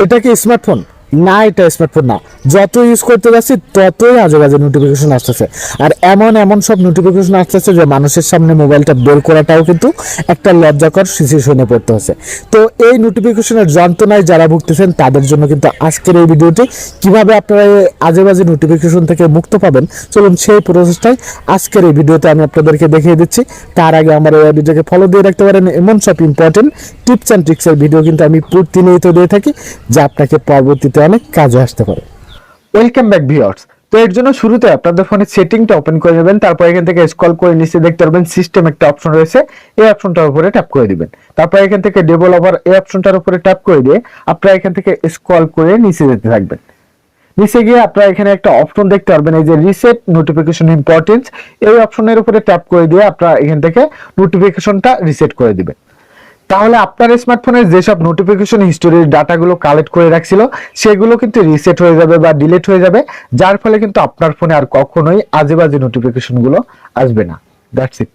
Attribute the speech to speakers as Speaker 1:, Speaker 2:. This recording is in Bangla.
Speaker 1: এটা কি স্মার্টফোন? না, এটা স্মার্টফোন না। যত ইউজ করতে যাচ্ছি ততই আজে বাজে নোটিফিকেশন আসতেছে, আর এমন এমন সব নোটিফিকেশন আসতেছে যে মানুষের সামনে মোবাইলটা বের করাটাও কিন্তু একটা লজ্জাকর সিচুয়েশনে পড়তে হচ্ছে। তো এই নোটিফিকেশনের যন্ত্রণায় যারা ভুগতেছেন তাদের জন্য কিন্তু আজকের এই ভিডিওটি, কিভাবে আপনারা এই আজে বাজে নোটিফিকেশন থেকে মুক্ত পাবেন, চলুন সেই প্রসেসটাই আজকের এই ভিডিওতে আমি আপনাদেরকে দেখিয়ে দিচ্ছি। তার আগে আমার এই ভিডিওকে ফলো দিয়ে রাখতে পারেন, এমন সব ইম্পর্টেন্ট টিপস অ্যান্ড ট্রিক্সের ভিডিও কিন্তু আমি প্রতিনিয়ত দিয়ে থাকি, যা আপনাকে পরবর্তীতে অনেক কাজে আসতে পারে। Welcome back viewers. তো এর জন্য শুরুতে আপনাদের ফোনের সেটিংটা ওপেন করে নেবেন, তারপর এখান থেকে স্ক্রল করে নিচে দেখতে পারবেন সিস্টেম একটা অপশন রয়েছে, এই অপশনটার উপরে ট্যাপ করে দিবেন। তারপর এখান থেকে ডেভেলপার এই অপশনটার উপরে ট্যাপ করে দিয়ে আপনারা এখান থেকে স্ক্রল করে নিচে যেতে থাকবেন। নিচে গিয়ে আপনারা এখানে একটা অপশন দেখতে পারবেন, এই যে রিসেট নোটিফিকেশন ইম্পর্টেন্স, এই অপশনের উপরে ট্যাপ করে দিয়ে আপনারা এখান থেকে নোটিফিকেশনটা রিসেট করে দিবেন। তাহলে আপনার স্মার্টফোনের যেসব নোটিফিকেশন হিস্টোরির ডাটাগুলো কালেক্ট করে রাখছিল সেগুলো কিন্তু রিসেট হয়ে যাবে বা ডিলিট হয়ে যাবে, যার ফলে কিন্তু আপনার ফোনে আর কখনোই আজে বাজে নোটিফিকেশনগুলো আসবে না। That's it.